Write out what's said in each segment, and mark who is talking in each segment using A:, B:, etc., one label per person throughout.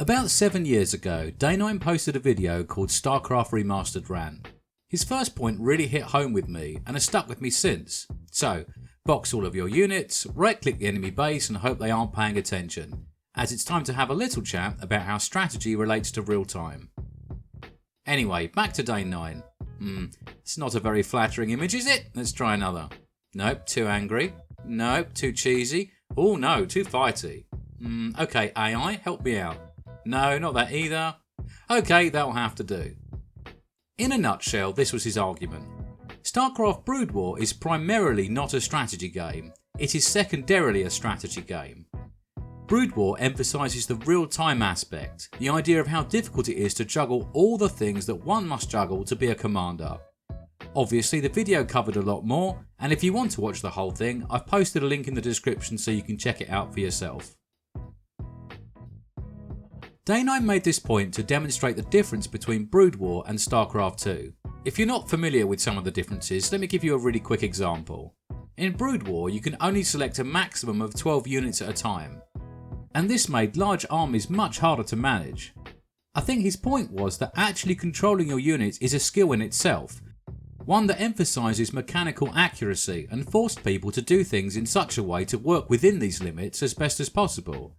A: About 7 years ago, Day9 posted a video called Starcraft Remastered Ran. His first point really hit home with me and has stuck with me since. So, box all of your units, right click the enemy base and hope they aren't paying attention, as it's time to have a little chat about how strategy relates to real time. Anyway, back to day 9. It's not a very flattering image, is it? Let's try another. Nope, too angry. Nope, too cheesy. Oh no, too fighty. Okay, AI, help me out. No, not that either. Okay, that'll have to do. In a nutshell, this was his argument. Starcraft Brood War is primarily not a strategy game. It is secondarily a strategy game. Brood War emphasises the real-time aspect, the idea of how difficult it is to juggle all the things that one must juggle to be a commander. Obviously the video covered a lot more, and if you want to watch the whole thing, I've posted a link in the description so you can check it out for yourself. Day9 made this point to demonstrate the difference between Brood War and Starcraft 2. If you're not familiar with some of the differences, let me give you a really quick example. In Brood War you can only select a maximum of 12 units at a time, and this made large armies much harder to manage. I think his point was that actually controlling your units is a skill in itself, one that emphasises mechanical accuracy and forced people to do things in such a way to work within these limits as best as possible.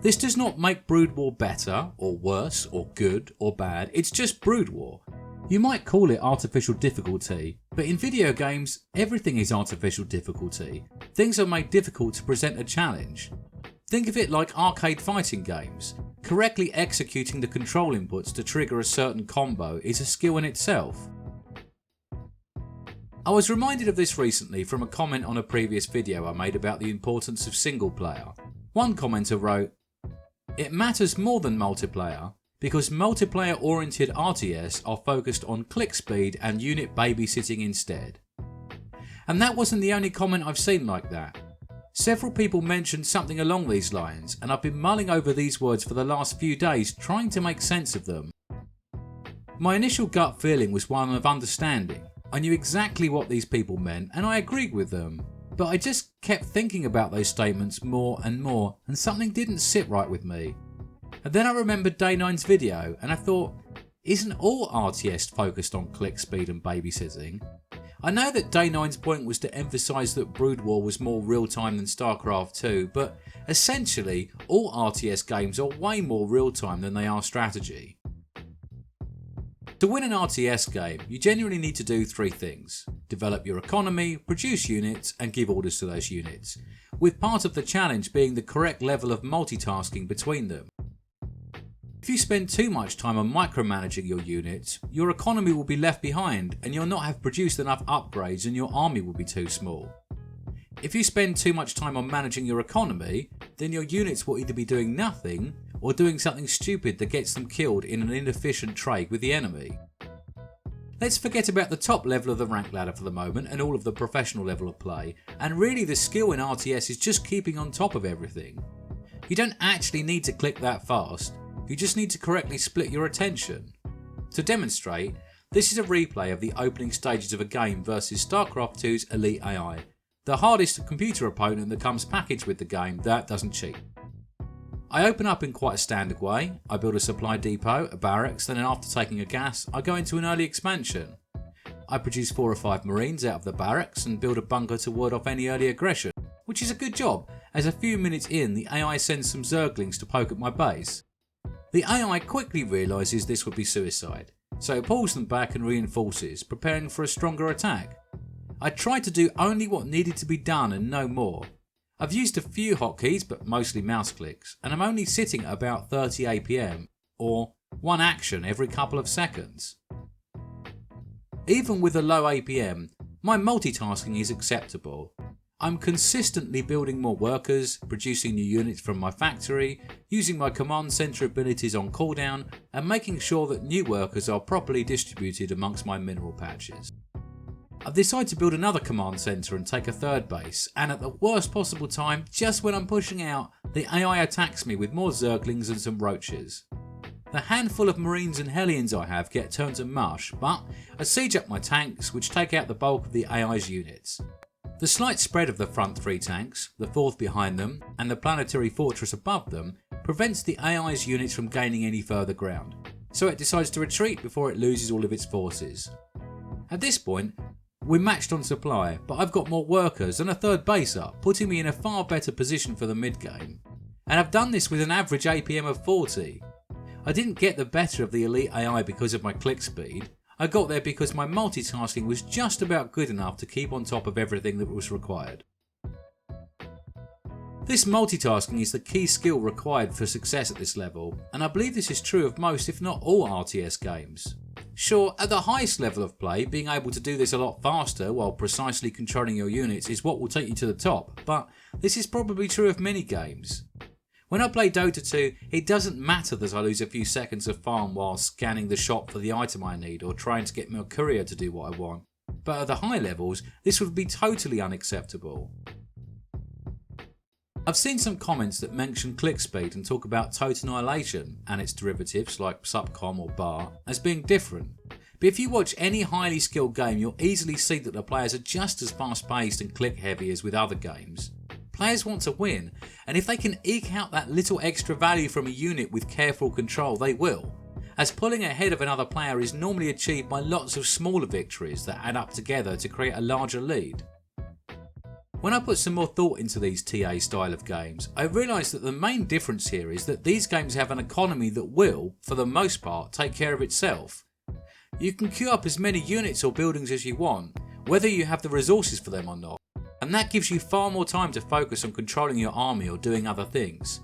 A: This does not make Brood War better, or worse, or good, or bad, it's just Brood War. You might call it artificial difficulty, but in video games, everything is artificial difficulty. Things are made difficult to present a challenge. Think of it like arcade fighting games. Correctly executing the control inputs to trigger a certain combo is a skill in itself. I was reminded of this recently from a comment on a previous video I made about the importance of single player. One commenter wrote, "It matters more than multiplayer because multiplayer oriented RTS are focused on click speed and unit babysitting instead." And that wasn't the only comment I've seen like that. Several people mentioned something along these lines, and I've been mulling over these words for the last few days trying to make sense of them. My initial gut feeling was one of understanding. I knew exactly what these people meant and I agreed with them. But I just kept thinking about those statements more and more, and something didn't sit right with me. And then I remembered Day9's video and I thought, isn't all RTS focused on click speed and babysitting? I know that Day9's point was to emphasise that Brood War was more real time than Starcraft 2, but essentially all RTS games are way more real time than they are strategy. To win an RTS game, you genuinely need to do 3 things. Develop your economy, produce units and give orders to those units, with part of the challenge being the correct level of multitasking between them. If you spend too much time on micromanaging your units, your economy will be left behind and you'll not have produced enough upgrades and your army will be too small. If you spend too much time on managing your economy, then your units will either be doing nothing or doing something stupid that gets them killed in an inefficient trade with the enemy. Let's forget about the top level of the rank ladder for the moment and all of the professional level of play, and really the skill in RTS is just keeping on top of everything. You don't actually need to click that fast, you just need to correctly split your attention. To demonstrate, this is a replay of the opening stages of a game versus Starcraft 2's Elite AI, the hardest computer opponent that comes packaged with the game that doesn't cheat. I open up in quite a standard way. I build a supply depot, a barracks, then after taking a gas I go into an early expansion. I produce 4 or 5 marines out of the barracks and build a bunker to ward off any early aggression, which is a good job as a few minutes in the AI sends some zerglings to poke at my base. The AI quickly realises this would be suicide, so it pulls them back and reinforces, preparing for a stronger attack. I tried to do only what needed to be done and no more. I've used a few hotkeys but mostly mouse clicks, and I'm only sitting at about 30 APM, or 1 action every couple of seconds. Even with a low APM, my multitasking is acceptable. I'm consistently building more workers, producing new units from my factory, using my command centre abilities on cooldown, and making sure that new workers are properly distributed amongst my mineral patches. I've decided to build another command centre and take a 3rd base, and at the worst possible time, just when I'm pushing out, the AI attacks me with more zerglings and some roaches. The handful of marines and hellions I have get turned to mush, but I siege up my tanks which take out the bulk of the AI's units. The slight spread of the front 3 tanks, the 4th behind them and the planetary fortress above them prevents the AI's units from gaining any further ground, so it decides to retreat before it loses all of its forces. At this point, we're matched on supply, but I've got more workers and a third base up, putting me in a far better position for the mid game. And I've done this with an average APM of 40. I didn't get the better of the elite AI because of my click speed, I got there because my multitasking was just about good enough to keep on top of everything that was required. This multitasking is the key skill required for success at this level, and I believe this is true of most if not all RTS games. Sure, at the highest level of play, being able to do this a lot faster while precisely controlling your units is what will take you to the top, but this is probably true of many games. When I play Dota 2, it doesn't matter that I lose a few seconds of farm while scanning the shop for the item I need or trying to get my courier to do what I want, but at the high levels, this would be totally unacceptable. I've seen some comments that mention click speed and talk about total annihilation and its derivatives like subcom or bar as being different, but if you watch any highly skilled game you'll easily see that the players are just as fast paced and click heavy as with other games. Players want to win, and if they can eke out that little extra value from a unit with careful control they will, as pulling ahead of another player is normally achieved by lots of smaller victories that add up together to create a larger lead. When I put some more thought into these TA style of games, I realised that the main difference here is that these games have an economy that will, for the most part, take care of itself. You can queue up as many units or buildings as you want, whether you have the resources for them or not, and that gives you far more time to focus on controlling your army or doing other things.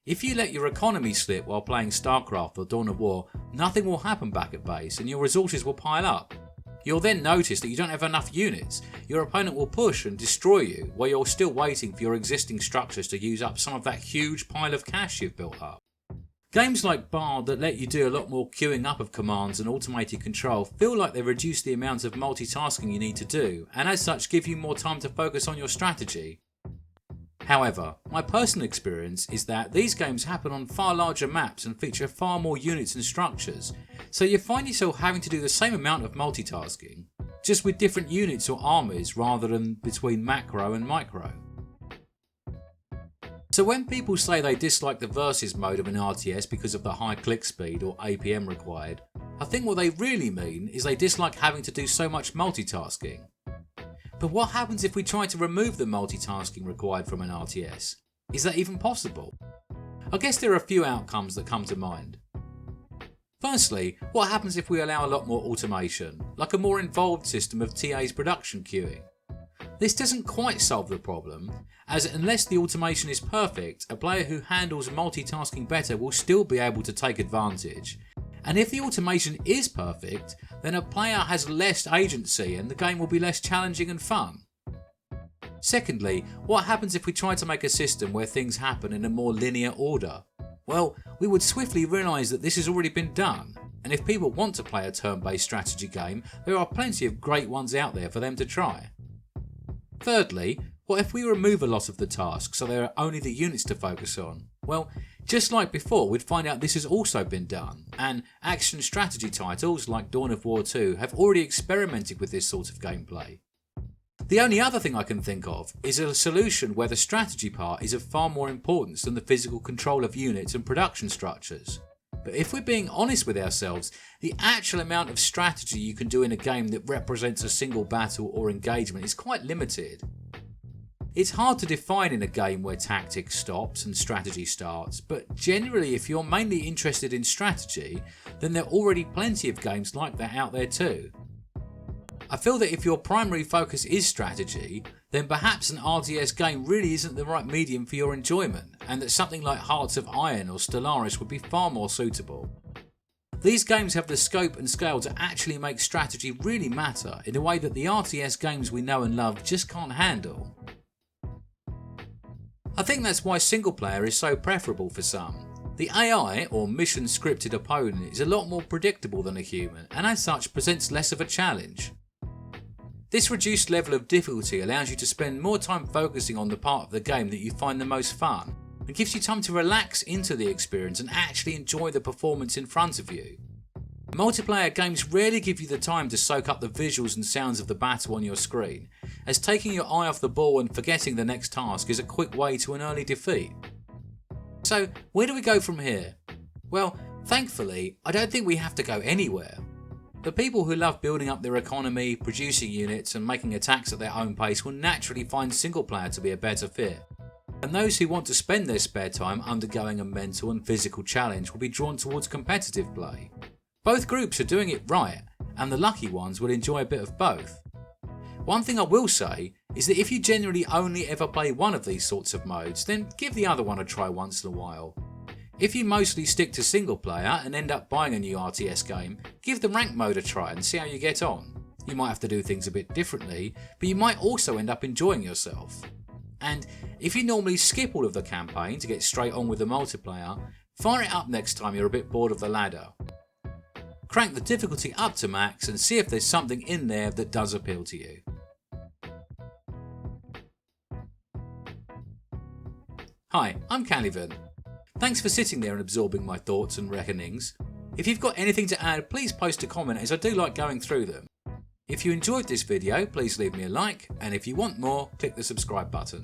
A: If you let your economy slip while playing Starcraft or Dawn of War, nothing will happen back at base and your resources will pile up. You'll then notice that you don't have enough units, your opponent will push and destroy you while you're still waiting for your existing structures to use up some of that huge pile of cash you've built up. Games like Bar that let you do a lot more queuing up of commands and automated control feel like they reduce the amount of multitasking you need to do, and as such give you more time to focus on your strategy. However, my personal experience is that these games happen on far larger maps and feature far more units and structures, so you find yourself having to do the same amount of multitasking, just with different units or armies rather than between macro and micro. So when people say they dislike the versus mode of an RTS because of the high click speed or APM required, I think what they really mean is they dislike having to do so much multitasking. But what happens if we try to remove the multitasking required from an RTS? Is that even possible? I guess there are a few outcomes that come to mind. Firstly, what happens if we allow a lot more automation, like a more involved system of TA's production queuing? This doesn't quite solve the problem, as unless the automation is perfect, a player who handles multitasking better will still be able to take advantage. And if the automation is perfect, then a player has less agency and the game will be less challenging and fun. Secondly, what happens if we try to make a system where things happen in a more linear order? Well, we would swiftly realise that this has already been done, and if people want to play a turn-based strategy game, there are plenty of great ones out there for them to try. Thirdly, what if we remove a lot of the tasks so there are only the units to focus on? Well, just like before, we'd find out this has also been done, and action strategy titles like Dawn of War 2 have already experimented with this sort of gameplay. The only other thing I can think of is a solution where the strategy part is of far more importance than the physical control of units and production structures. But if we're being honest with ourselves, the actual amount of strategy you can do in a game that represents a single battle or engagement is quite limited. It's hard to define in a game where tactics stops and strategy starts, but generally if you're mainly interested in strategy, then there are already plenty of games like that out there too. I feel that if your primary focus is strategy, then perhaps an RTS game really isn't the right medium for your enjoyment, and that something like Hearts of Iron or Stellaris would be far more suitable. These games have the scope and scale to actually make strategy really matter in a way that the RTS games we know and love just can't handle. I think that's why single player is so preferable for some. The AI, or mission scripted opponent, is a lot more predictable than a human, and as such presents less of a challenge. This reduced level of difficulty allows you to spend more time focusing on the part of the game that you find the most fun, and gives you time to relax into the experience and actually enjoy the performance in front of you. Multiplayer games rarely give you the time to soak up the visuals and sounds of the battle on your screen, as taking your eye off the ball and forgetting the next task is a quick way to an early defeat. So where do we go from here? Well, thankfully, I don't think we have to go anywhere. The people who love building up their economy, producing units and making attacks at their own pace will naturally find single player to be a better fit. And those who want to spend their spare time undergoing a mental and physical challenge will be drawn towards competitive play. Both groups are doing it right, and the lucky ones will enjoy a bit of both. One thing I will say is that if you generally only ever play one of these sorts of modes, then give the other one a try once in a while. If you mostly stick to single player and end up buying a new RTS game, give the ranked mode a try and see how you get on. You might have to do things a bit differently, but you might also end up enjoying yourself. And if you normally skip all of the campaign to get straight on with the multiplayer, fire it up next time you're a bit bored of the ladder. Crank the difficulty up to max and see if there's something in there that does appeal to you. Hi, I'm Calivan. Thanks for sitting there and absorbing my thoughts and reckonings. If you've got anything to add, please post a comment, as I do like going through them. If you enjoyed this video, please leave me a like, and if you want more, click the subscribe button.